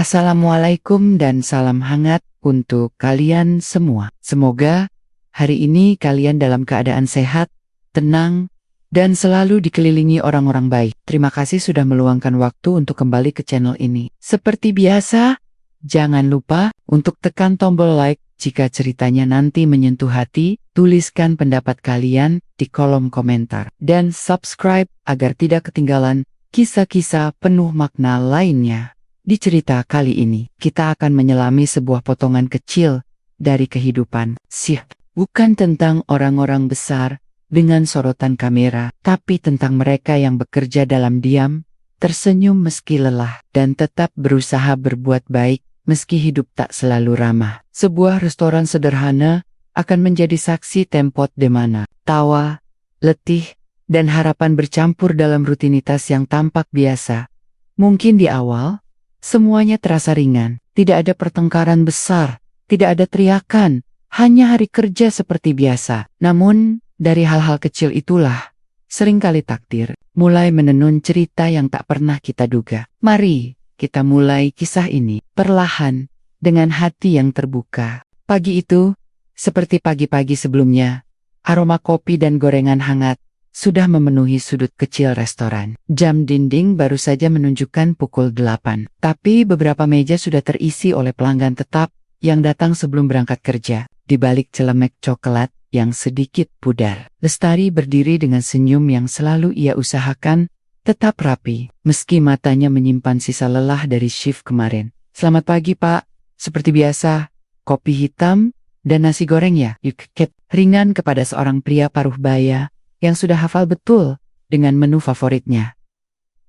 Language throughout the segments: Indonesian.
Assalamualaikum dan salam hangat untuk kalian semua. Semoga hari ini kalian dalam keadaan sehat, tenang, dan selalu dikelilingi orang-orang baik. Terima kasih sudah meluangkan waktu untuk kembali ke channel ini. Seperti biasa, jangan lupa untuk tekan tombol like jika ceritanya nanti menyentuh hati, tuliskan pendapat kalian di kolom komentar, dan subscribe agar tidak ketinggalan kisah-kisah penuh makna lainnya. Di cerita kali ini, kita akan menyelami sebuah potongan kecil dari kehidupan. Bukan tentang orang-orang besar dengan sorotan kamera, tapi tentang mereka yang bekerja dalam diam, tersenyum meski lelah, dan tetap berusaha berbuat baik meski hidup tak selalu ramah. Sebuah restoran sederhana akan menjadi saksi tempat di mana tawa, letih, dan harapan bercampur dalam rutinitas yang tampak biasa. Mungkin di awal, semuanya terasa ringan, tidak ada pertengkaran besar, tidak ada teriakan, hanya hari kerja seperti biasa. Namun, dari hal-hal kecil itulah, seringkali takdir mulai menenun cerita yang tak pernah kita duga. Mari, kita mulai kisah ini perlahan, dengan hati yang terbuka. Pagi itu, seperti pagi-pagi sebelumnya, aroma kopi dan gorengan hangat sudah memenuhi sudut kecil restoran. Jam dinding baru saja menunjukkan pukul 8. Tapi beberapa meja sudah terisi oleh pelanggan tetap yang datang sebelum berangkat kerja. Di balik celemek coklat yang sedikit pudar, Lestari berdiri dengan senyum yang selalu ia usahakan tetap rapi, meski matanya menyimpan sisa lelah dari shift kemarin. Selamat pagi, Pak. Seperti biasa, kopi hitam dan nasi goreng ya? Yuket ringan kepada seorang pria paruh baya yang sudah hafal betul dengan menu favoritnya.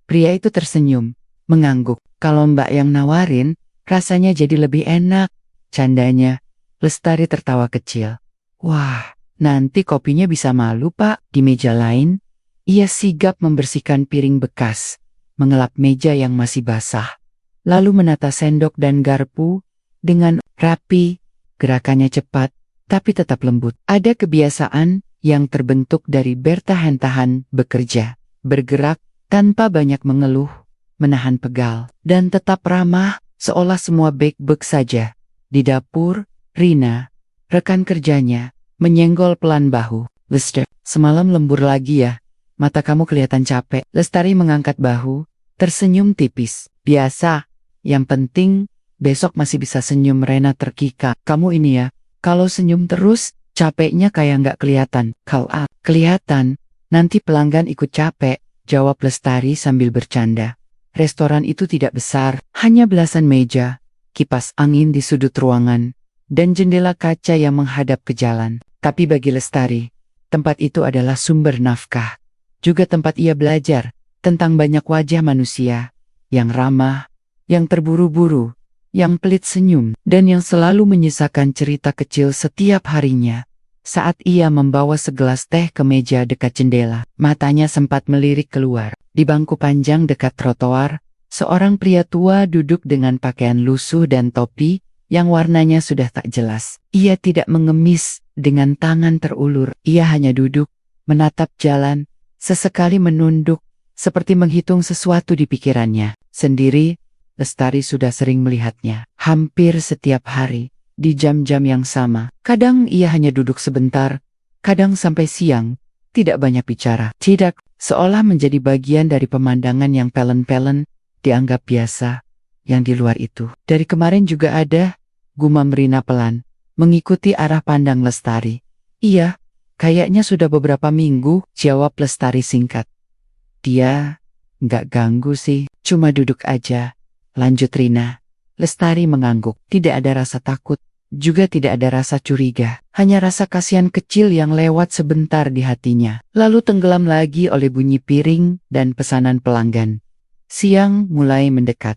Pria itu tersenyum, mengangguk. Kalau Mbak yang nawarin, rasanya jadi lebih enak, candanya. Lestari tertawa kecil. Wah, nanti kopinya bisa malu, Pak. Di meja lain, ia sigap membersihkan piring bekas, mengelap meja yang masih basah, lalu menata sendok dan garpu dengan rapi. Gerakannya cepat, tapi tetap lembut. Ada kebiasaan yang terbentuk dari bertahan-tahan bekerja, bergerak tanpa banyak mengeluh, menahan pegal, dan tetap ramah, seolah semua baik-baik saja. Di dapur, Rina, rekan kerjanya, menyenggol pelan bahu. Lester, semalam lembur lagi ya? Mata kamu kelihatan capek. Lestari mengangkat bahu, tersenyum tipis. Biasa, yang penting besok masih bisa senyum. Rena terkikak. Kamu ini ya, kalau senyum terus, capeknya kayak nggak kelihatan. Kelihatan, nanti pelanggan ikut capek, jawab Lestari sambil bercanda. Restoran itu tidak besar, hanya belasan meja, kipas angin di sudut ruangan, dan jendela kaca yang menghadap ke jalan. Tapi bagi Lestari, tempat itu adalah sumber nafkah. Juga tempat ia belajar tentang banyak wajah manusia, yang ramah, yang terburu-buru, yang pelit senyum, dan yang selalu menyisakan cerita kecil setiap harinya. Saat ia membawa segelas teh ke meja dekat jendela, matanya sempat melirik keluar. Di bangku panjang dekat trotoar, seorang pria tua duduk dengan pakaian lusuh dan topi yang warnanya sudah tak jelas. Ia tidak mengemis, dengan tangan terulur. Ia hanya duduk, menatap jalan, sesekali menunduk, seperti menghitung sesuatu di pikirannya. Sendiri, Lestari sudah sering melihatnya, hampir setiap hari, di jam-jam yang sama. Kadang ia hanya duduk sebentar, kadang sampai siang, tidak banyak bicara. Tidak, seolah menjadi bagian dari pemandangan yang pelen-pelen, dianggap biasa, yang di luar itu. Dari kemarin juga ada, gumam Rina pelan, mengikuti arah pandang Lestari. Iya, kayaknya sudah beberapa minggu, jawab Lestari singkat. Dia nggak ganggu sih, cuma duduk aja. Lanjut Rina. Lestari mengangguk. Tidak ada rasa takut, juga tidak ada rasa curiga. Hanya rasa kasihan kecil yang lewat sebentar di hatinya. Lalu tenggelam lagi oleh bunyi piring dan pesanan pelanggan. Siang mulai mendekat.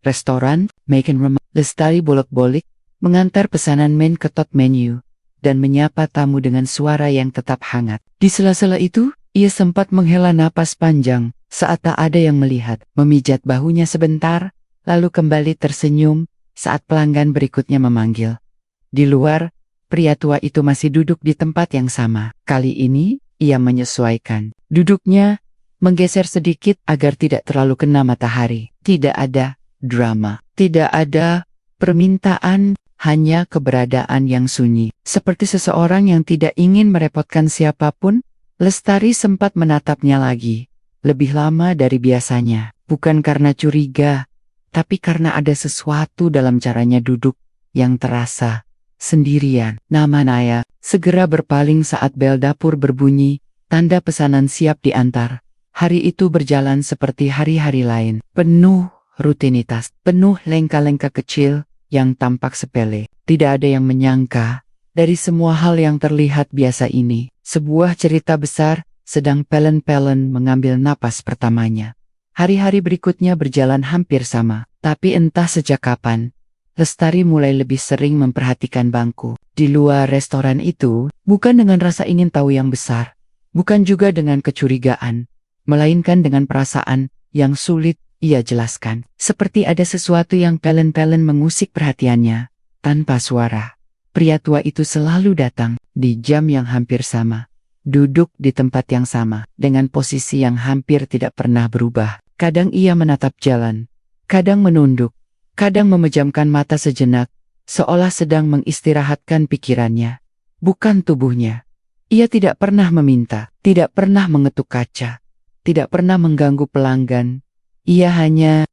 Restoran, makan room. Lestari bolak-balik, mengantar pesanan main ke top menu, dan menyapa tamu dengan suara yang tetap hangat. Di sela-sela itu, ia sempat menghela napas panjang, saat tak ada yang melihat. Memijat bahunya sebentar, lalu kembali tersenyum saat pelanggan berikutnya memanggil. Di luar, pria tua itu masih duduk di tempat yang sama. Kali ini, ia menyesuaikan. Duduknya, menggeser sedikit agar tidak terlalu kena matahari. Tidak ada drama. Tidak ada permintaan, hanya keberadaan yang sunyi. Seperti seseorang yang tidak ingin merepotkan siapapun, Lestari sempat menatapnya lagi. Lebih lama dari biasanya. Bukan karena curiga, tapi karena ada sesuatu dalam caranya duduk yang terasa sendirian. Nama Naya segera berpaling saat bel dapur berbunyi, tanda pesanan siap diantar. Hari itu berjalan seperti hari-hari lain, penuh rutinitas, penuh lengka-lengka kecil yang tampak sepele. Tidak ada yang menyangka, dari semua hal yang terlihat biasa ini, sebuah cerita besar sedang pelan-pelan mengambil napas pertamanya. Hari-hari berikutnya berjalan hampir sama, tapi entah sejak kapan, Lestari mulai lebih sering memperhatikan bangku. Di luar restoran itu, bukan dengan rasa ingin tahu yang besar, bukan juga dengan kecurigaan, melainkan dengan perasaan yang sulit ia jelaskan. Seperti ada sesuatu yang pelan-pelan mengusik perhatiannya, tanpa suara. Pria tua itu selalu datang, di jam yang hampir sama. Duduk di tempat yang sama, dengan posisi yang hampir tidak pernah berubah. Kadang ia menatap jalan, kadang menunduk, kadang memejamkan mata sejenak, seolah sedang mengistirahatkan pikirannya, bukan tubuhnya. Ia tidak pernah meminta, tidak pernah mengetuk kaca, tidak pernah mengganggu pelanggan. Ia hanya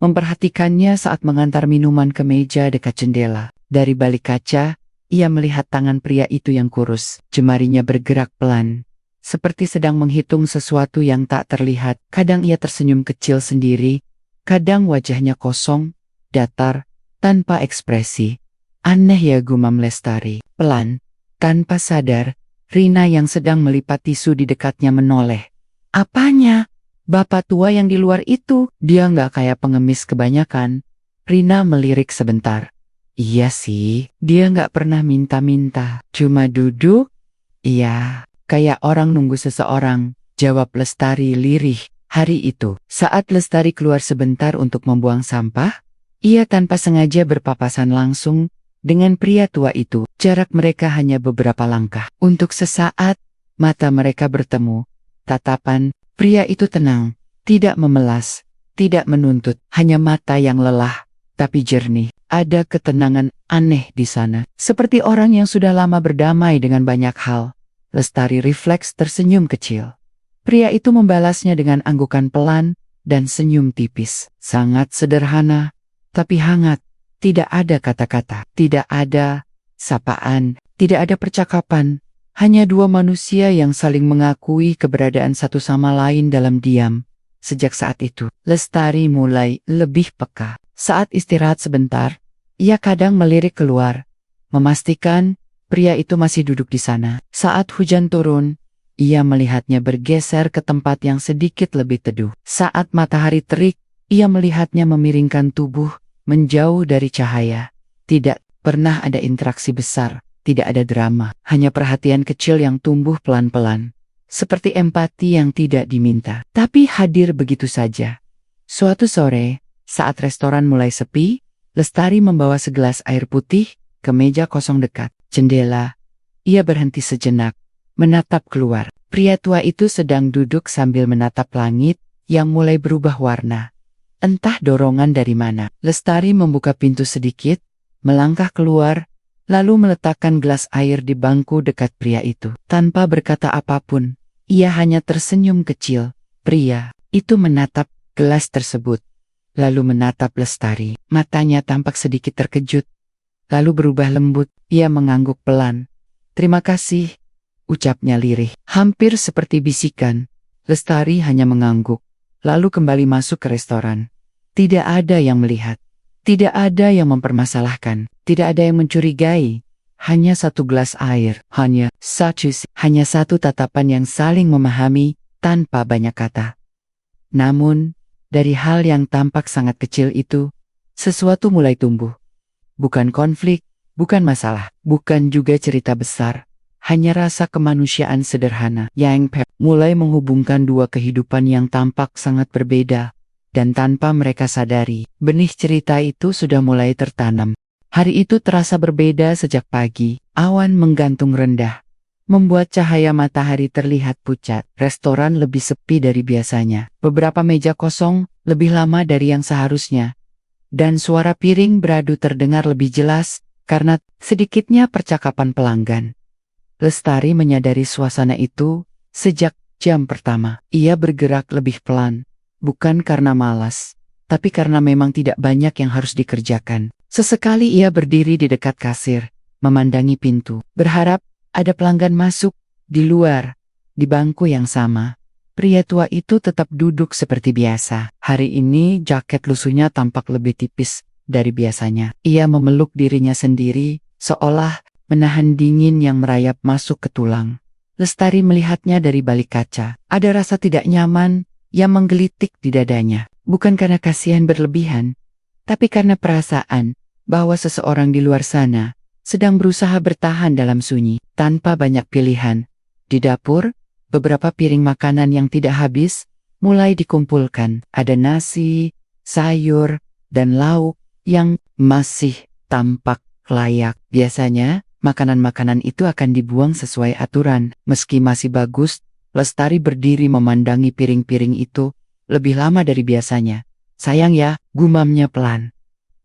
memperhatikannya saat mengantar minuman ke meja dekat jendela. Dari balik kaca, ia melihat tangan pria itu yang kurus, jemarinya bergerak pelan, seperti sedang menghitung sesuatu yang tak terlihat. Kadang ia tersenyum kecil sendiri, kadang wajahnya kosong, datar, tanpa ekspresi. Aneh ya, gumam Lestari. Pelan, tanpa sadar, Rina yang sedang melipat tisu di dekatnya menoleh. Apanya? Bapak tua yang di luar itu, dia nggak kayak pengemis kebanyakan. Rina melirik sebentar. Iya sih, dia nggak pernah minta-minta, cuma duduk. Iya, kayak orang nunggu seseorang, jawab Lestari lirih. Hari itu, saat Lestari keluar sebentar untuk membuang sampah, ia tanpa sengaja berpapasan langsung dengan pria tua itu. Jarak mereka hanya beberapa langkah. Untuk sesaat, mata mereka bertemu. Tatapan pria itu tenang, tidak memelas, tidak menuntut, hanya mata yang lelah, tapi jernih. Ada ketenangan aneh di sana, seperti orang yang sudah lama berdamai dengan banyak hal. Lestari refleks tersenyum kecil. Pria itu membalasnya dengan anggukan pelan dan senyum tipis. Sangat sederhana, tapi hangat. Tidak ada kata-kata, tidak ada sapaan, tidak ada percakapan. Hanya dua manusia yang saling mengakui keberadaan satu sama lain dalam diam. Sejak saat itu, Lestari mulai lebih peka. Saat istirahat sebentar, ia kadang melirik keluar, memastikan pria itu masih duduk di sana. Saat hujan turun, ia melihatnya bergeser ke tempat yang sedikit lebih teduh. Saat matahari terik, ia melihatnya memiringkan tubuh, menjauh dari cahaya. Tidak pernah ada interaksi besar, tidak ada drama, hanya perhatian kecil yang tumbuh pelan-pelan. Seperti empati yang tidak diminta, tapi hadir begitu saja. Suatu sore, saat restoran mulai sepi, Lestari membawa segelas air putih ke meja kosong dekat jendela. Ia berhenti sejenak, menatap keluar. Pria tua itu sedang duduk sambil menatap langit yang mulai berubah warna. Entah dorongan dari mana. Lestari membuka pintu sedikit, melangkah keluar, lalu meletakkan gelas air di bangku dekat pria itu. Tanpa berkata apapun, ia hanya tersenyum kecil. Pria itu menatap gelas tersebut, lalu menatap Lestari. Matanya tampak sedikit terkejut, lalu berubah lembut. Ia mengangguk pelan. Terima kasih, ucapnya lirih. Hampir seperti bisikan. Lestari hanya mengangguk, lalu kembali masuk ke restoran. Tidak ada yang melihat, tidak ada yang mempermasalahkan, tidak ada yang mencurigai. Hanya satu gelas air, hanya satu tatapan yang saling memahami tanpa banyak kata. Namun, dari hal yang tampak sangat kecil itu, sesuatu mulai tumbuh. Bukan konflik, bukan masalah, bukan juga cerita besar. Hanya rasa kemanusiaan sederhana yang mulai menghubungkan dua kehidupan yang tampak sangat berbeda. Dan tanpa mereka sadari, benih cerita itu sudah mulai tertanam. Hari itu terasa berbeda sejak pagi. Awan menggantung rendah, membuat cahaya matahari terlihat pucat. Restoran lebih sepi dari biasanya. Beberapa meja kosong, lebih lama dari yang seharusnya. dan suara piring beradu terdengar lebih jelas karena sedikitnya percakapan pelanggan. Lestari menyadari suasana itu sejak jam pertama. Ia bergerak lebih pelan, bukan karena malas, tapi karena memang tidak banyak yang harus dikerjakan. Sesekali ia berdiri di dekat kasir, memandangi pintu, berharap ada pelanggan masuk. Di luar, di bangku yang sama, pria tua itu tetap duduk seperti biasa. Hari ini jaket lusuhnya tampak lebih tipis dari biasanya. Ia memeluk dirinya sendiri, seolah menahan dingin yang merayap masuk ke tulang. Lestari melihatnya dari balik kaca. Ada rasa tidak nyaman yang menggelitik di dadanya. Bukan karena kasihan berlebihan, tapi karena perasaan bahwa seseorang di luar sana sedang berusaha bertahan dalam sunyi, tanpa banyak pilihan. Di dapur, beberapa piring makanan yang tidak habis mulai dikumpulkan. Ada nasi, sayur, dan lauk yang masih tampak layak. Biasanya, makanan-makanan itu akan dibuang sesuai aturan. Meski masih bagus, Lestari berdiri memandangi piring-piring itu lebih lama dari biasanya. Sayang ya, gumamnya pelan.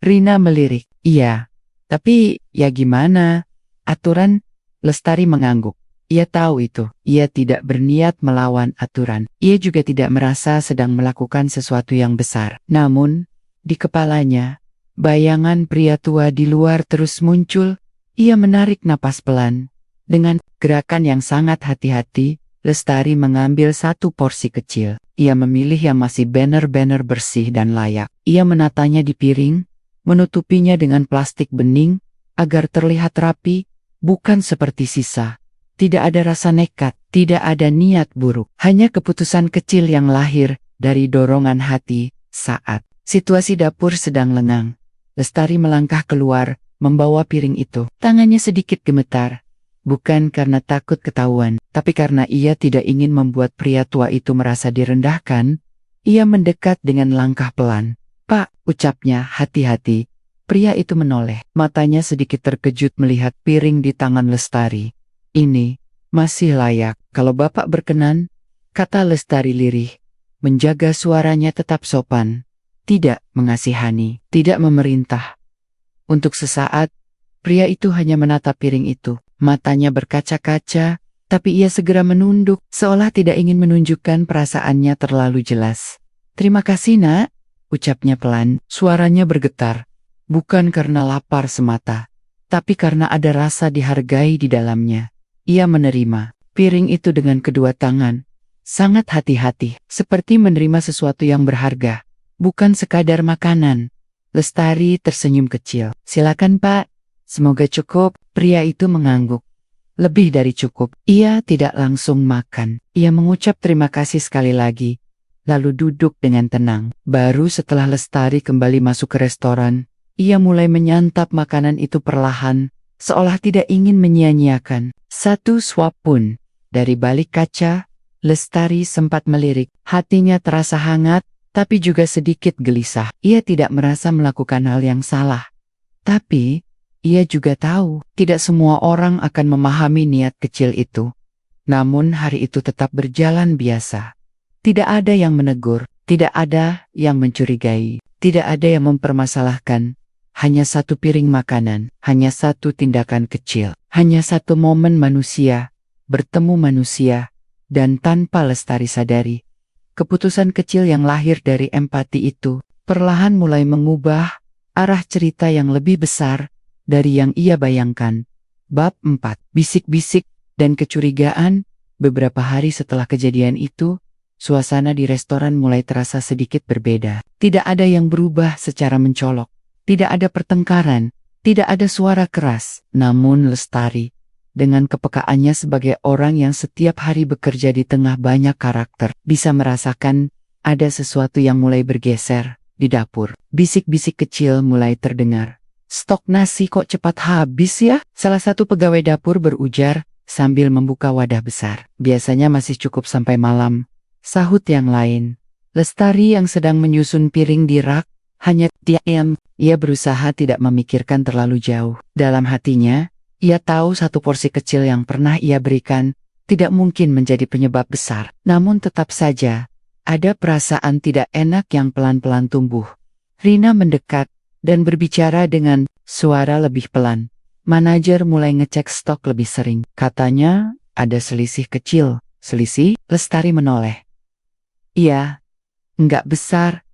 Rina melirik. Iya, tapi ya gimana? Aturan? Lestari mengangguk. Ia tahu itu. Ia tidak berniat melawan aturan. Ia juga tidak merasa sedang melakukan sesuatu yang besar. Namun, di kepalanya, bayangan pria tua di luar terus muncul. Ia menarik napas pelan. Dengan gerakan yang sangat hati-hati, Lestari mengambil satu porsi kecil. Ia memilih yang masih benar-benar bersih dan layak. Ia menatanya di piring, menutupinya dengan plastik bening, agar terlihat rapi, bukan seperti sisa. Tidak ada rasa nekat, tidak ada niat buruk. Hanya keputusan kecil yang lahir dari dorongan hati saat situasi dapur sedang lengang. Lestari melangkah keluar, membawa piring itu. Tangannya sedikit gemetar. Bukan karena takut ketahuan, tapi karena ia tidak ingin membuat pria tua itu merasa direndahkan. Ia mendekat dengan langkah pelan. Pak, ucapnya hati-hati. Pria itu menoleh. Matanya sedikit terkejut melihat piring di tangan Lestari. Ini masih layak. Kalau Bapak berkenan, kata Lestari lirih. Menjaga suaranya tetap sopan. Tidak mengasihani, tidak memerintah. Untuk sesaat, pria itu hanya menatap piring itu. Matanya berkaca-kaca, tapi ia segera menunduk, seolah tidak ingin menunjukkan perasaannya terlalu jelas. Terima kasih nak, ucapnya pelan. Suaranya bergetar, bukan karena lapar semata, tapi karena ada rasa dihargai di dalamnya. Ia menerima piring itu dengan kedua tangan, sangat hati-hati, seperti menerima sesuatu yang berharga, bukan sekadar makanan. Lestari tersenyum kecil. Silakan Pak, semoga cukup. Pria itu mengangguk. Lebih dari cukup. Ia tidak langsung makan. Ia mengucap terima kasih sekali lagi, lalu duduk dengan tenang. Baru setelah Lestari kembali masuk ke restoran, ia mulai menyantap makanan itu perlahan, seolah tidak ingin menyia-nyiakan satu suap pun. Dari balik kaca, Lestari sempat melirik. Hatinya terasa hangat, tapi juga sedikit gelisah. Ia tidak merasa melakukan hal yang salah. Tapi, ia juga tahu, tidak semua orang akan memahami niat kecil itu. Namun hari itu tetap berjalan biasa. Tidak ada yang menegur, tidak ada yang mencurigai, tidak ada yang mempermasalahkan. Hanya satu piring makanan, hanya satu tindakan kecil, hanya satu momen manusia, bertemu manusia, dan tanpa Lestari sadari, keputusan kecil yang lahir dari empati itu, perlahan mulai mengubah arah cerita yang lebih besar dari yang ia bayangkan. Bab 4. Bisik-bisik dan kecurigaan. Beberapa hari setelah kejadian itu, suasana di restoran mulai terasa sedikit berbeda. Tidak ada yang berubah secara mencolok. Tidak ada pertengkaran, tidak ada suara keras. Namun Lestari, dengan kepekaannya sebagai orang yang setiap hari bekerja di tengah banyak karakter, bisa merasakan ada sesuatu yang mulai bergeser di dapur. Bisik-bisik kecil mulai terdengar. Stok nasi kok cepat habis ya? Salah satu pegawai dapur berujar sambil membuka wadah besar. Biasanya masih cukup sampai malam, sahut yang lain. Lestari yang sedang menyusun piring di rak, hanya diam. Ia berusaha tidak memikirkan terlalu jauh. Dalam hatinya, ia tahu satu porsi kecil yang pernah ia berikan tidak mungkin menjadi penyebab besar. Namun tetap saja, ada perasaan tidak enak yang pelan-pelan tumbuh. Rina mendekat, dan berbicara dengan suara lebih pelan. Manajer mulai ngecek stok lebih sering. Katanya ada selisih kecil. Selisih? Lestari menoleh. Iya, nggak besar,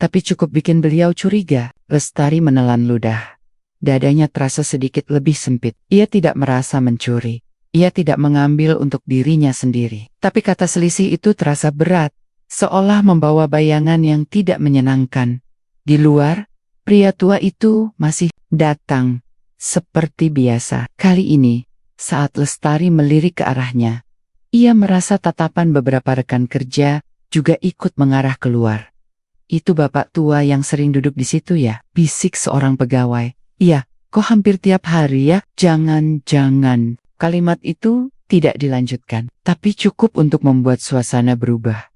tapi cukup bikin beliau curiga. Lestari menelan ludah. Dadanya terasa sedikit lebih sempit. Ia tidak merasa mencuri. Ia tidak mengambil untuk dirinya sendiri. Tapi kata selisih itu terasa berat, seolah membawa bayangan yang tidak menyenangkan. Di luar, pria tua itu masih datang. Seperti biasa, kali ini, saat Lestari melirik ke arahnya, ia merasa tatapan beberapa rekan kerja juga ikut mengarah keluar. Itu bapak tua yang sering duduk di situ ya, bisik seorang pegawai. Iya, kok hampir tiap hari ya? Jangan-jangan. Kalimat itu tidak dilanjutkan, tapi cukup untuk membuat suasana berubah.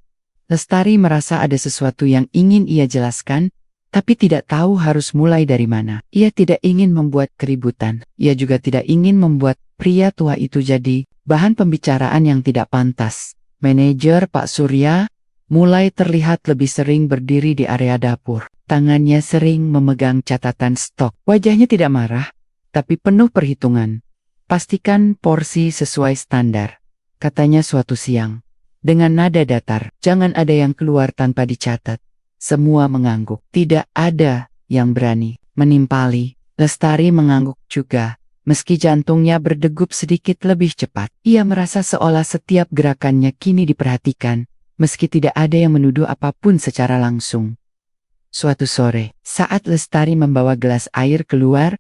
Lestari merasa ada sesuatu yang ingin ia jelaskan, tapi tidak tahu harus mulai dari mana. Ia tidak ingin membuat keributan. Ia juga tidak ingin membuat pria tua itu jadi bahan pembicaraan yang tidak pantas. Manajer Pak Surya mulai terlihat lebih sering berdiri di area dapur. Tangannya sering memegang catatan stok. Wajahnya tidak marah, tapi penuh perhitungan. Pastikan porsi sesuai standar, katanya suatu siang. Dengan nada datar, jangan ada yang keluar tanpa dicatat. Semua mengangguk. Tidak ada yang berani menimpali. Lestari mengangguk juga, meski jantungnya berdegup sedikit lebih cepat. Ia merasa seolah setiap gerakannya kini diperhatikan, meski tidak ada yang menuduh apapun secara langsung. Suatu sore, saat Lestari membawa gelas air keluar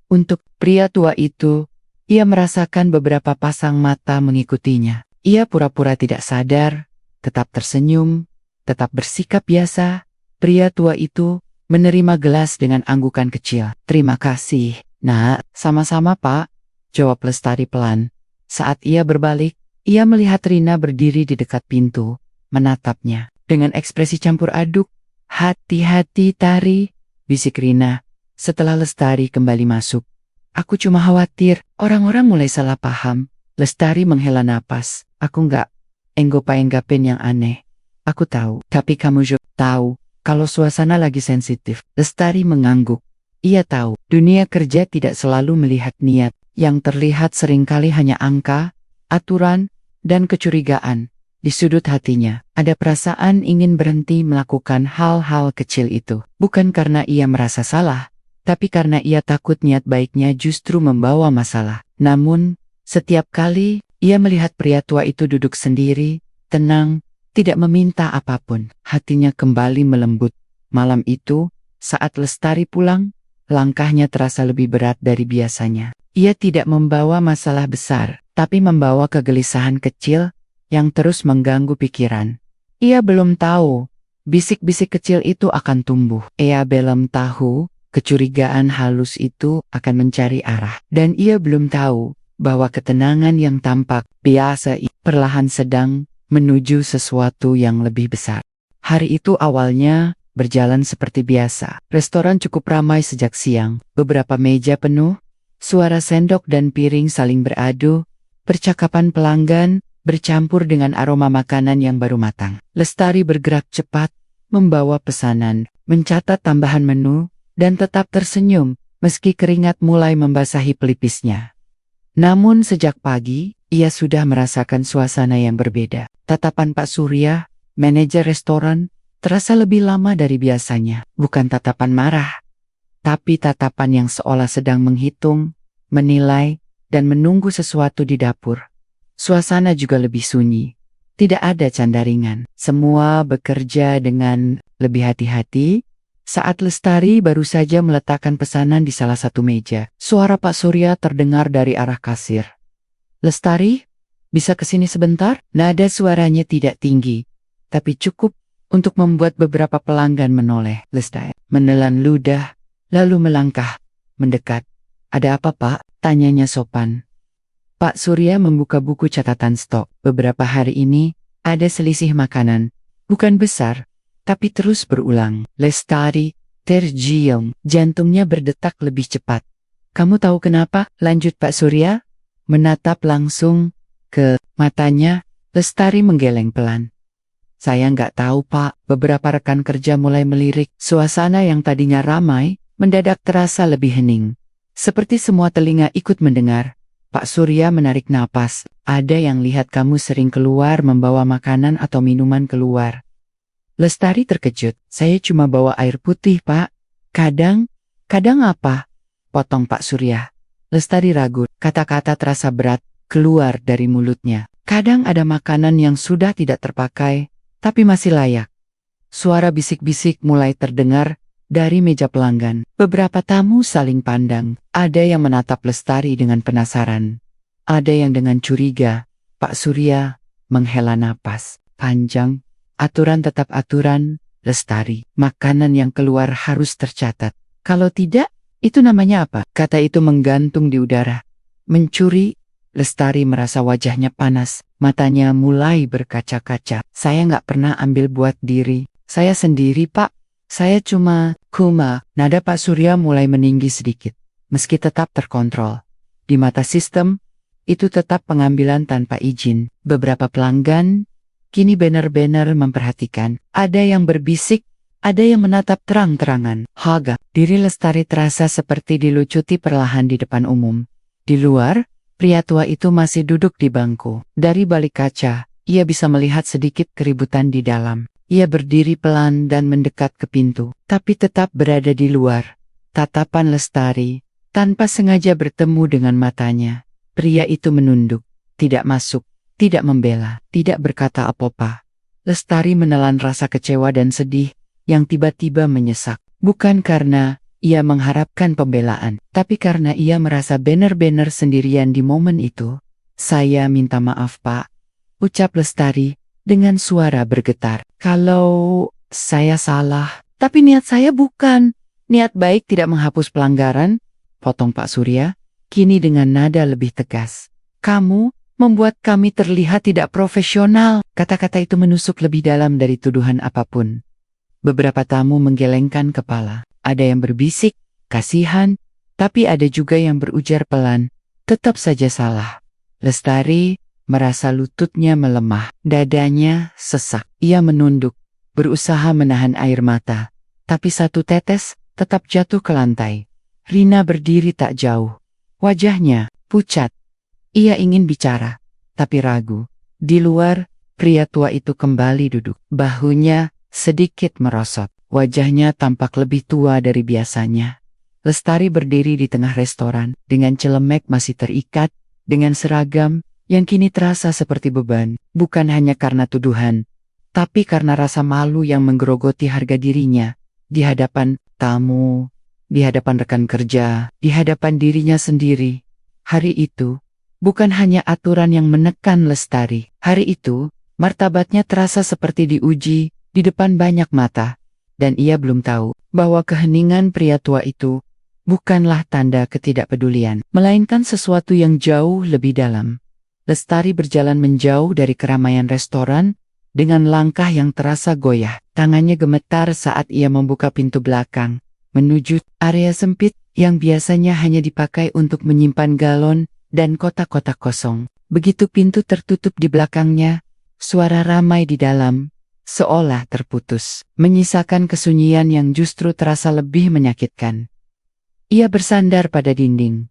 untuk pria tua itu, ia merasakan beberapa pasang mata mengikutinya. Ia pura-pura tidak sadar, tetap tersenyum, tetap bersikap biasa. Pria tua itu menerima gelas dengan anggukan kecil. Terima kasih, Nak. Sama-sama, Pak, jawab Lestari pelan. Saat ia berbalik, ia melihat Rina berdiri di dekat pintu, menatapnya. Dengan ekspresi campur aduk, hati-hati Tari, bisik Rina, setelah Lestari kembali masuk. Aku cuma khawatir, orang-orang mulai salah paham. Lestari menghela napas. Aku nggak enggapen yang aneh. Aku tahu, tapi kamu juga tahu kalau suasana lagi sensitif. Lestari mengangguk. Ia tahu, dunia kerja tidak selalu melihat niat. Yang terlihat seringkali hanya angka, aturan, dan kecurigaan. Di sudut hatinya, ada perasaan ingin berhenti melakukan hal-hal kecil itu. Bukan karena ia merasa salah, tapi karena ia takut niat baiknya justru membawa masalah. Namun, setiap kali ia melihat pria tua itu duduk sendiri, tenang, tidak meminta apapun, hatinya kembali melembut. Malam itu, saat Lestari pulang, langkahnya terasa lebih berat dari biasanya. Ia tidak membawa masalah besar, tapi membawa kegelisahan kecil yang terus mengganggu pikiran. Ia belum tahu, bisik-bisik kecil itu akan tumbuh. Ia belum tahu, kecurigaan halus itu akan mencari arah. Dan ia belum tahu bahwa ketenangan yang tampak biasa perlahan sedang menuju sesuatu yang lebih besar. Hari itu awalnya berjalan seperti biasa. Restoran cukup ramai sejak siang. Beberapa meja penuh, suara sendok dan piring saling beradu, percakapan pelanggan bercampur dengan aroma makanan yang baru matang. Lestari bergerak cepat, membawa pesanan, mencatat tambahan menu, dan tetap tersenyum meski keringat mulai membasahi pelipisnya. Namun sejak pagi, ia sudah merasakan suasana yang berbeda. Tatapan Pak Surya, manajer restoran, terasa lebih lama dari biasanya. Bukan tatapan marah, tapi tatapan yang seolah sedang menghitung, menilai, dan menunggu sesuatu di dapur. Suasana juga lebih sunyi. Tidak ada canda ringan. Semua bekerja dengan lebih hati-hati. Saat Lestari baru saja meletakkan pesanan di salah satu meja, suara Pak Surya terdengar dari arah kasir. Lestari, bisa kesini sebentar? Nada suaranya tidak tinggi, tapi cukup untuk membuat beberapa pelanggan menoleh. Lestari menelan ludah, lalu melangkah, mendekat. Ada apa, Pak? Tanyanya sopan. Pak Surya membuka buku catatan stok. Beberapa hari ini, ada selisih makanan. Bukan besar, tapi terus berulang. Lestari tergiung, jantungnya berdetak lebih cepat. Kamu tahu kenapa? Lanjut Pak Surya. Menatap langsung ke matanya, Lestari menggeleng pelan. Saya nggak tahu, Pak. Beberapa rekan kerja mulai melirik. Suasana yang tadinya ramai, mendadak terasa lebih hening. Seperti semua telinga ikut mendengar. Pak Surya menarik napas. Ada yang lihat kamu sering keluar membawa makanan atau minuman keluar. Lestari terkejut. Saya cuma bawa air putih, Pak. Kadang apa? Potong Pak Surya. Lestari ragu. Kata-kata terasa berat keluar dari mulutnya. Kadang ada makanan yang sudah tidak terpakai, tapi masih layak. Suara bisik-bisik mulai terdengar dari meja pelanggan. Beberapa tamu saling pandang. Ada yang menatap Lestari dengan penasaran. Ada yang dengan curiga. Pak Surya menghela napas panjang. Aturan tetap aturan, Lestari. Makanan yang keluar harus tercatat. Kalau tidak, itu namanya apa? Kata itu menggantung di udara. Mencuri. Lestari merasa wajahnya panas. Matanya mulai berkaca-kaca. Saya nggak pernah ambil buat diri. Saya sendiri, Pak. Saya cuma Nada Pak Surya mulai meninggi sedikit. Meski tetap terkontrol. Di mata sistem, itu tetap pengambilan tanpa izin. Beberapa pelanggan kini benar-benar memperhatikan. Ada yang berbisik, ada yang menatap terang-terangan. Haga, diri Lestari terasa seperti dilucuti perlahan di depan umum. Di luar, pria tua itu masih duduk di bangku. Dari balik kaca, ia bisa melihat sedikit keributan di dalam. Ia berdiri pelan dan mendekat ke pintu, tapi tetap berada di luar. Tatapan Lestari, tanpa sengaja bertemu dengan matanya. Pria itu menunduk, tidak masuk, tidak membela, tidak berkata apa-apa. Lestari menelan rasa kecewa dan sedih yang tiba-tiba menyesak. Bukan karena ia mengharapkan pembelaan, tapi karena ia merasa benar-benar sendirian di momen itu. Saya minta maaf, Pak, ucap Lestari dengan suara bergetar. Kalau saya salah, tapi niat saya bukan. Niat baik tidak menghapus pelanggaran, potong Pak Surya, kini dengan nada lebih tegas. Kamu membuat kami terlihat tidak profesional. Kata-kata itu menusuk lebih dalam dari tuduhan apapun. Beberapa tamu menggelengkan kepala. Ada yang berbisik, kasihan, tapi ada juga yang berujar pelan. Tetap saja salah. Lestari merasa lututnya melemah, dadanya sesak. Ia menunduk, berusaha menahan air mata. Tapi satu tetes tetap jatuh ke lantai. Rina berdiri tak jauh. Wajahnya pucat. Ia ingin bicara, tapi ragu. Di luar, pria tua itu kembali duduk. Bahunya sedikit merosot. Wajahnya tampak lebih tua dari biasanya. Lestari berdiri di tengah restoran, dengan celemek masih terikat, dengan seragam yang kini terasa seperti beban, bukan hanya karena tuduhan, tapi karena rasa malu yang menggerogoti harga dirinya, di hadapan tamu, di hadapan rekan kerja, di hadapan dirinya sendiri. Hari itu, bukan hanya aturan yang menekan Lestari. Hari itu, martabatnya terasa seperti diuji di depan banyak mata, dan ia belum tahu bahwa keheningan pria tua itu bukanlah tanda ketidakpedulian, melainkan sesuatu yang jauh lebih dalam. Lestari berjalan menjauh dari keramaian restoran dengan langkah yang terasa goyah. Tangannya gemetar saat ia membuka pintu belakang, menuju area sempit yang biasanya hanya dipakai untuk menyimpan galon dan kotak-kotak kosong. Begitu pintu tertutup di belakangnya, suara ramai di dalam seolah terputus, menyisakan kesunyian yang justru terasa lebih menyakitkan. Ia bersandar pada dinding,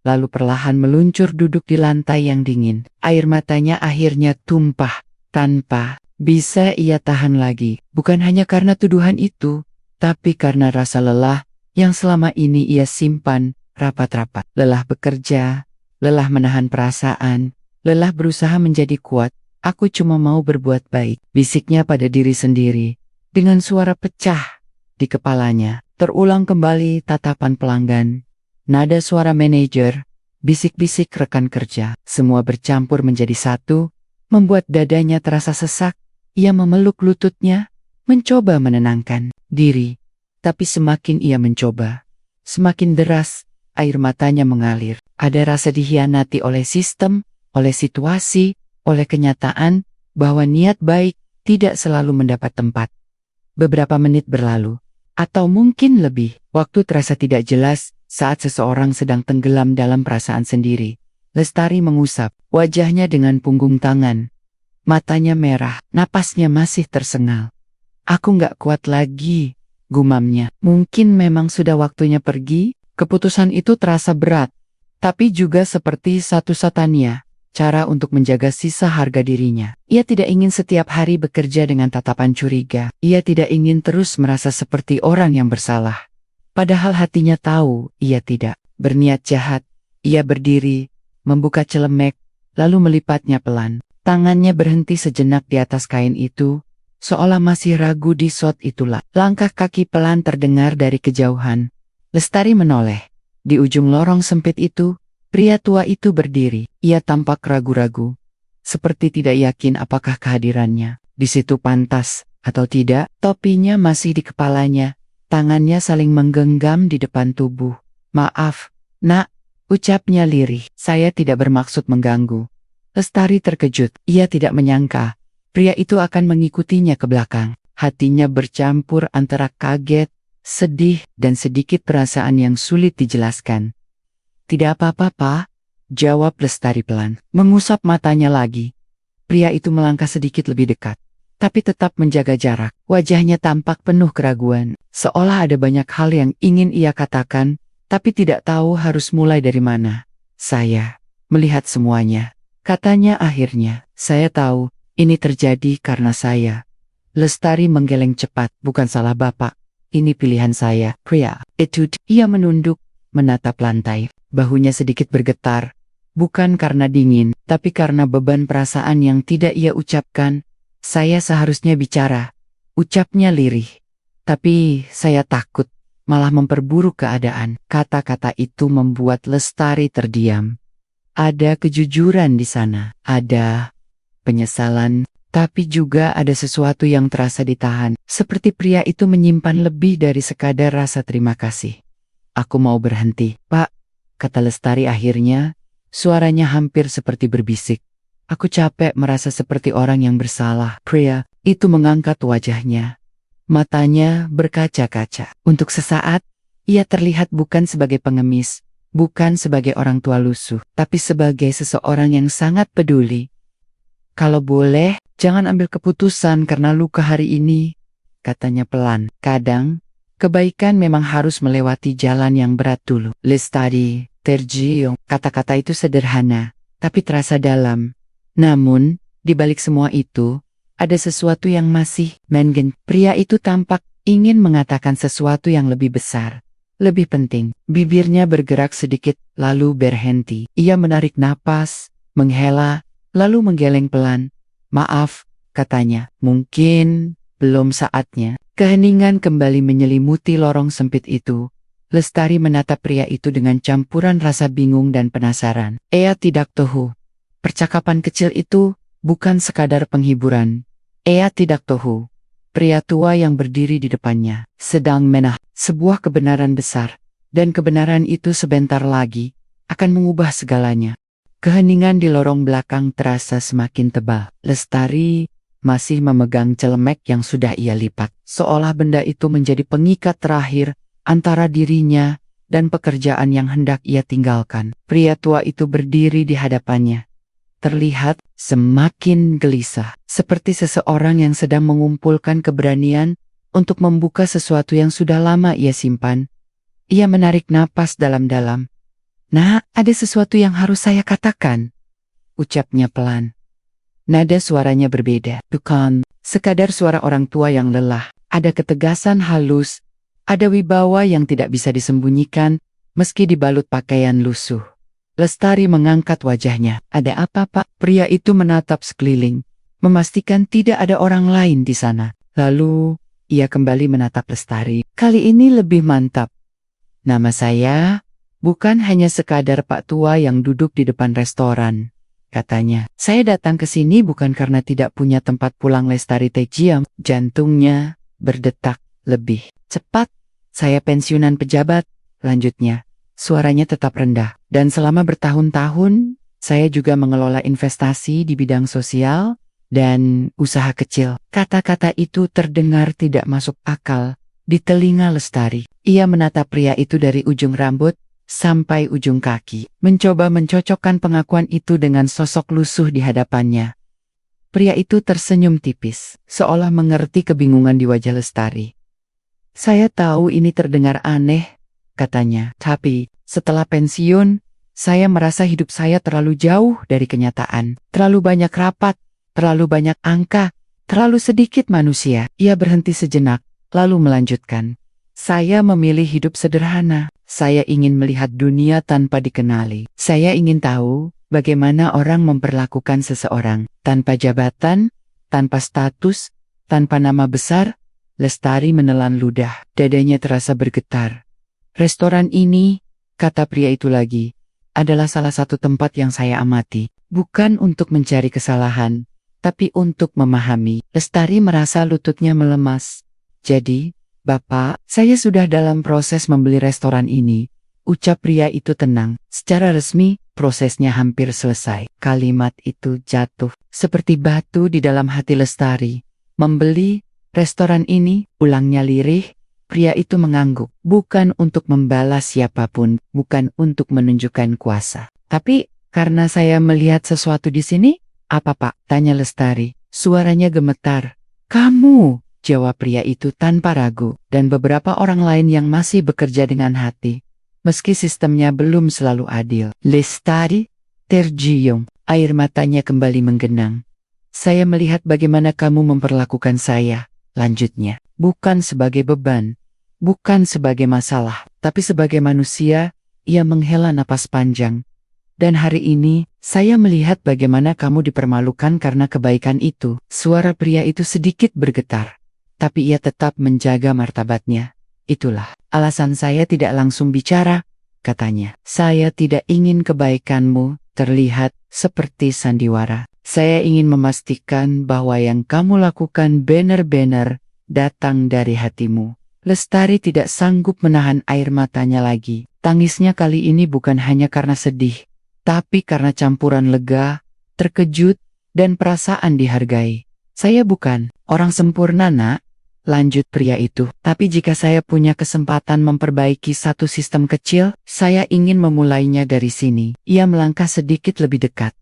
lalu perlahan meluncur duduk di lantai yang dingin. Air matanya akhirnya tumpah, tanpa bisa ia tahan lagi. Bukan hanya karena tuduhan itu, tapi karena rasa lelah yang selama ini ia simpan rapat-rapat. Lelah bekerja, lelah menahan perasaan, lelah berusaha menjadi kuat. Aku cuma mau berbuat baik, bisiknya pada diri sendiri. Dengan suara pecah di kepalanya, terulang kembali tatapan pelanggan. Nada suara manajer, bisik-bisik rekan kerja, semua bercampur menjadi satu, membuat dadanya terasa sesak. Ia memeluk lututnya, mencoba menenangkan diri. Tapi semakin ia mencoba, semakin deras, air matanya mengalir. Ada rasa dikhianati oleh sistem, oleh situasi, oleh kenyataan, bahwa niat baik tidak selalu mendapat tempat. Beberapa menit berlalu, atau mungkin lebih, waktu terasa tidak jelas. Saat seseorang sedang tenggelam dalam perasaan sendiri, Lestari mengusap wajahnya dengan punggung tangan. Matanya merah, napasnya masih tersengal. Aku nggak kuat lagi, gumamnya. Mungkin memang sudah waktunya pergi. Keputusan itu terasa berat, tapi juga seperti satu-satunya cara untuk menjaga sisa harga dirinya. Ia tidak ingin setiap hari bekerja dengan tatapan curiga. Ia tidak ingin terus merasa seperti orang yang bersalah. Padahal hatinya tahu ia tidak berniat jahat. Ia berdiri, membuka celemek, lalu melipatnya pelan. Tangannya berhenti sejenak di atas kain itu, seolah masih ragu di shot itulah. Langkah kaki pelan terdengar dari kejauhan. Lestari menoleh. Di ujung lorong sempit itu, pria tua itu berdiri. Ia tampak ragu-ragu, seperti tidak yakin apakah kehadirannya di situ pantas atau tidak. Topinya masih di kepalanya, tangannya saling menggenggam di depan tubuh. "Maaf, Nak," ucapnya lirih. "Saya tidak bermaksud mengganggu." Lestari terkejut. Ia tidak menyangka pria itu akan mengikutinya ke belakang. Hatinya bercampur antara kaget, sedih, dan sedikit perasaan yang sulit dijelaskan. "Tidak apa-apa, Pak," jawab Lestari pelan. Mengusap matanya lagi. Pria itu melangkah sedikit lebih dekat, tapi tetap menjaga jarak. Wajahnya tampak penuh keraguan, seolah ada banyak hal yang ingin ia katakan, tapi tidak tahu harus mulai dari mana. "Saya melihat semuanya," katanya akhirnya. "Saya tahu ini terjadi karena saya." Lestari menggeleng cepat. "Bukan salah Bapak. Ini pilihan saya." Pria itu, ia menunduk, menatap lantai. Bahunya sedikit bergetar. Bukan karena dingin, tapi karena beban perasaan yang tidak ia ucapkan. "Saya seharusnya bicara," ucapnya lirih. "Tapi saya takut malah memperburuk keadaan." Kata-kata itu membuat Lestari terdiam. Ada kejujuran di sana, ada penyesalan, tapi juga ada sesuatu yang terasa ditahan. Seperti pria itu menyimpan lebih dari sekadar rasa terima kasih. "Aku mau berhenti, Pak," kata Lestari akhirnya. Suaranya hampir seperti berbisik. "Aku capek merasa seperti orang yang bersalah." Pria itu mengangkat wajahnya. Matanya berkaca-kaca. Untuk sesaat, ia terlihat bukan sebagai pengemis, bukan sebagai orang tua lusuh, tapi sebagai seseorang yang sangat peduli. "Kalau boleh, jangan ambil keputusan karena luka hari ini," katanya pelan. "Kadang, kebaikan memang harus melewati jalan yang berat dulu." Lestari terjiung. Kata-kata itu sederhana, tapi terasa dalam. Namun, di balik semua itu, ada sesuatu yang masih menggen. Pria itu tampak ingin mengatakan sesuatu yang lebih besar, lebih penting. Bibirnya bergerak sedikit, lalu berhenti. Ia menarik napas, menghela, lalu menggeleng pelan. "Maaf," katanya. "Mungkin belum saatnya." Keheningan kembali menyelimuti lorong sempit itu. Lestari menatap pria itu dengan campuran rasa bingung dan penasaran. Ia tidak tahu. Percakapan kecil itu bukan sekadar penghiburan. Ia tidak tahu. Pria tua yang berdiri di depannya sedang menah sebuah kebenaran besar. Dan kebenaran itu sebentar lagi akan mengubah segalanya. Keheningan di lorong belakang terasa semakin tebal. Lestari masih memegang celemek yang sudah ia lipat. Seolah benda itu menjadi pengikat terakhir antara dirinya dan pekerjaan yang hendak ia tinggalkan. Pria tua itu berdiri di hadapannya. Terlihat semakin gelisah, seperti seseorang yang sedang mengumpulkan keberanian untuk membuka sesuatu yang sudah lama ia simpan. Ia menarik napas dalam-dalam. "Nah, ada sesuatu yang harus saya katakan," ucapnya pelan. Nada suaranya berbeda, bukan sekadar suara orang tua yang lelah. Ada ketegasan halus, ada wibawa yang tidak bisa disembunyikan meski dibalut pakaian lusuh. Lestari mengangkat wajahnya. "Ada apa, Pak?" Pria itu menatap sekeliling, memastikan tidak ada orang lain di sana. Lalu, ia kembali menatap Lestari. Kali ini lebih mantap. "Nama saya bukan hanya sekadar Pak Tua yang duduk di depan restoran," katanya. "Saya datang ke sini bukan karena tidak punya tempat pulang." Lestari terdiam. Jantungnya berdetak lebih cepat. "Saya pensiunan pejabat," lanjutnya. Suaranya tetap rendah. "Dan selama bertahun-tahun, saya juga mengelola investasi di bidang sosial dan usaha kecil." Kata-kata itu terdengar tidak masuk akal di telinga Lestari. Ia menatap pria itu dari ujung rambut sampai ujung kaki, mencoba mencocokkan pengakuan itu dengan sosok lusuh di hadapannya. Pria itu tersenyum tipis, seolah mengerti kebingungan di wajah Lestari. Saya tahu ini terdengar aneh, katanya. Tapi, setelah pensiun, saya merasa hidup saya terlalu jauh dari kenyataan. Terlalu banyak rapat, terlalu banyak angka, terlalu sedikit manusia. Ia berhenti sejenak, lalu melanjutkan. Saya memilih hidup sederhana. Saya ingin melihat dunia tanpa dikenali. Saya ingin tahu bagaimana orang memperlakukan seseorang tanpa jabatan, tanpa status, tanpa nama besar. Lestari menelan ludah. Dadanya terasa bergetar. Restoran ini, kata pria itu lagi, adalah salah satu tempat yang saya amati. Bukan untuk mencari kesalahan, tapi untuk memahami. Lestari merasa lututnya melemas. Jadi, Bapak, saya sudah dalam proses membeli restoran ini. Ucap pria itu tenang. Secara resmi, prosesnya hampir selesai. Kalimat itu jatuh seperti batu di dalam hati Lestari. Membeli restoran ini, ulangnya lirih. Pria itu mengangguk. Bukan untuk membalas siapapun, bukan untuk menunjukkan kuasa. Tapi, karena saya melihat sesuatu di sini, apa Pak? Tanya Lestari. Suaranya gemetar. Kamu, jawab pria itu tanpa ragu, dan beberapa orang lain yang masih bekerja dengan hati. Meski sistemnya belum selalu adil. Lestari tergiung, air matanya kembali menggenang. Saya melihat bagaimana kamu memperlakukan saya, lanjutnya. Bukan sebagai beban, bukan sebagai masalah, tapi sebagai manusia. Ia menghela napas panjang. Dan hari ini, saya melihat bagaimana kamu dipermalukan karena kebaikan itu. Suara pria itu sedikit bergetar, tapi ia tetap menjaga martabatnya. Itulah alasan saya tidak langsung bicara, katanya. Saya tidak ingin kebaikanmu terlihat seperti sandiwara. Saya ingin memastikan bahwa yang kamu lakukan benar-benar datang dari hatimu. Lestari tidak sanggup menahan air matanya lagi. Tangisnya kali ini bukan hanya karena sedih, tapi karena campuran lega, terkejut, dan perasaan dihargai. Saya bukan orang sempurna, Nak, lanjut pria itu. Tapi jika saya punya kesempatan memperbaiki satu sistem kecil, saya ingin memulainya dari sini. Ia melangkah sedikit lebih dekat.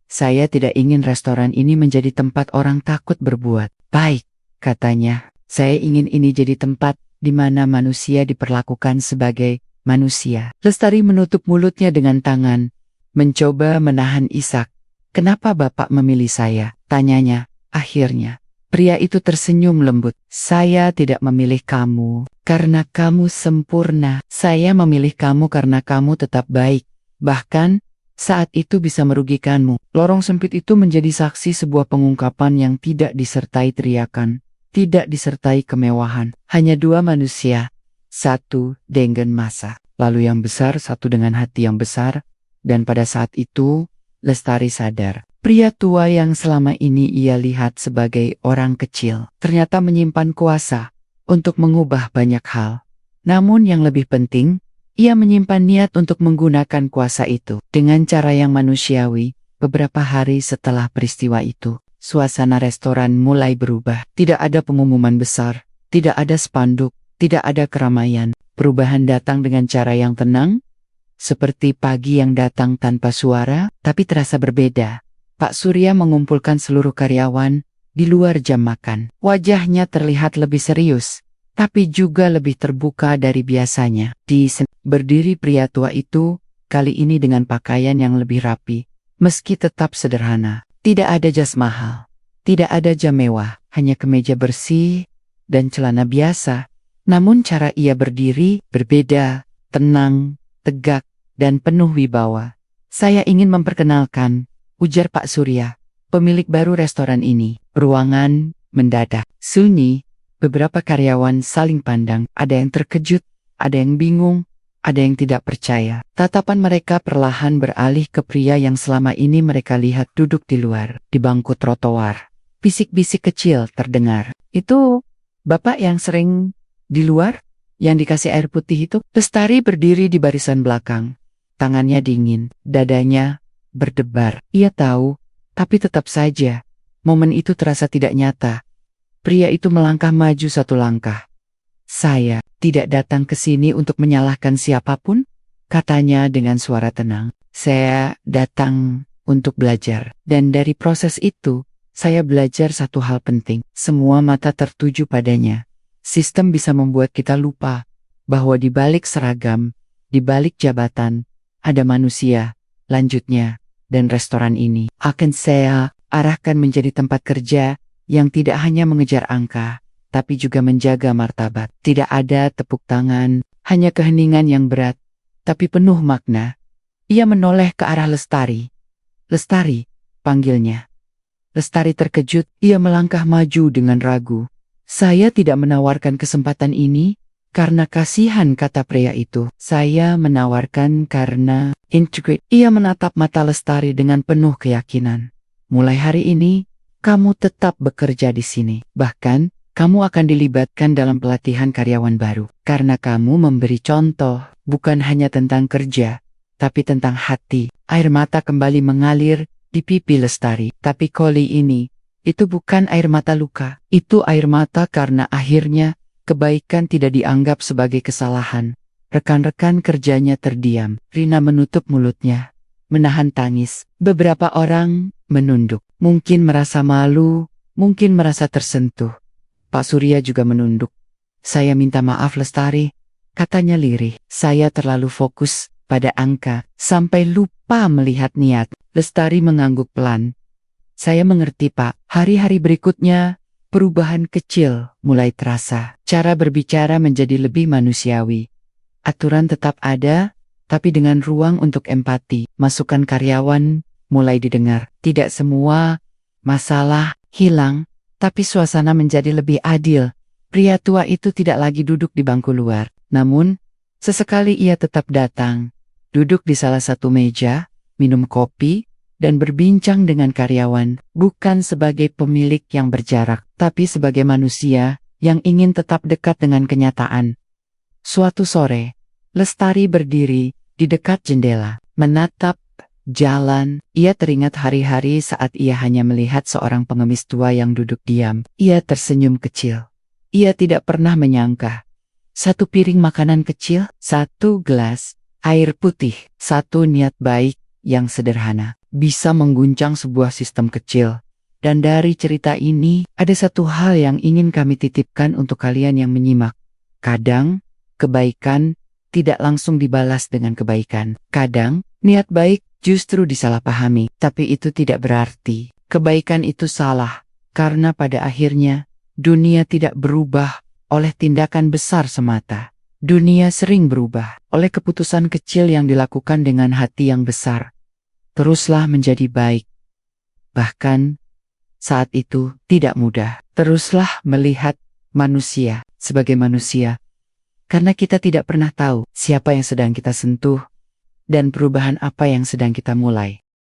Saya tidak ingin restoran ini menjadi tempat orang takut berbuat baik, katanya. Saya ingin ini jadi tempat di mana manusia diperlakukan sebagai manusia. Lestari menutup mulutnya dengan tangan, mencoba menahan isak. Kenapa Bapak memilih saya? Tanyanya. Akhirnya, pria itu tersenyum lembut. Saya tidak memilih kamu karena kamu sempurna. Saya memilih kamu karena kamu tetap baik. Bahkan, saat itu bisa merugikanmu. Lorong sempit itu menjadi saksi sebuah pengungkapan yang tidak disertai teriakan. Tidak disertai kemewahan, hanya dua manusia, satu dengan masa, lalu yang besar satu dengan hati yang besar, dan pada saat itu, Lestari sadar, pria tua yang selama ini ia lihat sebagai orang kecil, ternyata menyimpan kuasa untuk mengubah banyak hal. Namun yang lebih penting, ia menyimpan niat untuk menggunakan kuasa itu dengan cara yang manusiawi. Beberapa hari setelah peristiwa itu, suasana restoran mulai berubah. Tidak ada pengumuman besar, tidak ada spanduk, tidak ada keramaian. Perubahan datang dengan cara yang tenang, seperti pagi yang datang tanpa suara, tapi terasa berbeda. Pak Surya mengumpulkan seluruh karyawan di luar jam makan. Wajahnya terlihat lebih serius, tapi juga lebih terbuka dari biasanya. Berdiri pria tua itu, kali ini dengan pakaian yang lebih rapi, meski tetap sederhana. Tidak ada jas mahal, tidak ada jam mewah, hanya kemeja bersih dan celana biasa. Namun cara ia berdiri berbeda, tenang, tegak, dan penuh wibawa. Saya ingin memperkenalkan, ujar Pak Surya, pemilik baru restoran ini. Ruangan mendadak sunyi, beberapa karyawan saling pandang, ada yang terkejut, ada yang bingung, ada yang tidak percaya. Tatapan mereka perlahan beralih ke pria yang selama ini mereka lihat duduk di luar, di bangku trotoar. Bisik-bisik kecil terdengar. Itu, Bapak yang sering di luar, yang dikasih air putih itu? Lestari berdiri di barisan belakang. Tangannya dingin, dadanya berdebar. Ia tahu, tapi tetap saja, momen itu terasa tidak nyata. Pria itu melangkah maju satu langkah. Saya tidak datang ke sini untuk menyalahkan siapapun, katanya dengan suara tenang. Saya datang untuk belajar. Dan dari proses itu, saya belajar satu hal penting. Semua mata tertuju padanya. Sistem bisa membuat kita lupa bahwa di balik seragam, di balik jabatan, ada manusia. Lanjutnya, dan restoran ini akan saya arahkan menjadi tempat kerja yang tidak hanya mengejar angka, tapi juga menjaga martabat. Tidak ada tepuk tangan, hanya keheningan yang berat, tapi penuh makna. Ia menoleh ke arah Lestari. Lestari, panggilnya. Lestari terkejut, ia melangkah maju dengan ragu. Saya tidak menawarkan kesempatan ini karena kasihan, kata pria itu. Saya menawarkan karena integrate. Ia menatap mata Lestari dengan penuh keyakinan. Mulai hari ini, kamu tetap bekerja di sini. Bahkan, kamu akan dilibatkan dalam pelatihan karyawan baru. Karena kamu memberi contoh, bukan hanya tentang kerja, tapi tentang hati. Air mata kembali mengalir di pipi Lestari. Tapi kali ini, itu bukan air mata luka. Itu air mata karena akhirnya kebaikan tidak dianggap sebagai kesalahan. Rekan-rekan kerjanya terdiam. Rina menutup mulutnya, menahan tangis. Beberapa orang menunduk. Mungkin merasa malu, mungkin merasa tersentuh. Pak Surya juga menunduk. Saya minta maaf Lestari, katanya lirih. Saya terlalu fokus pada angka, sampai lupa melihat niat. Lestari mengangguk pelan. Saya mengerti Pak. Hari-hari berikutnya, perubahan kecil mulai terasa. Cara berbicara menjadi lebih manusiawi. Aturan tetap ada, tapi dengan ruang untuk empati. Masukan karyawan mulai didengar. Tidak semua masalah hilang, tapi suasana menjadi lebih adil. Pria tua itu tidak lagi duduk di bangku luar. Namun, sesekali ia tetap datang. Duduk di salah satu meja, minum kopi, dan berbincang dengan karyawan, bukan sebagai pemilik yang berjarak, tapi sebagai manusia yang ingin tetap dekat dengan kenyataan. Suatu sore, Lestari berdiri di dekat jendela, menatap jalan. Ia teringat hari-hari saat ia hanya melihat seorang pengemis tua yang duduk diam. Ia tersenyum kecil. Ia tidak pernah menyangka. Satu piring makanan kecil, satu gelas air putih, satu niat baik yang sederhana, bisa mengguncang sebuah sistem kecil. Dan dari cerita ini, ada satu hal yang ingin kami titipkan untuk kalian yang menyimak. Kadang, kebaikan tidak langsung dibalas dengan kebaikan. Kadang, niat baik justru disalahpahami. Tapi itu tidak berarti kebaikan itu salah. Karena pada akhirnya, dunia tidak berubah oleh tindakan besar semata. Dunia sering berubah oleh keputusan kecil yang dilakukan dengan hati yang besar. Teruslah menjadi baik. Bahkan, saat itu tidak mudah. Teruslah melihat manusia sebagai manusia. Karena kita tidak pernah tahu siapa yang sedang kita sentuh dan perubahan apa yang sedang kita mulai.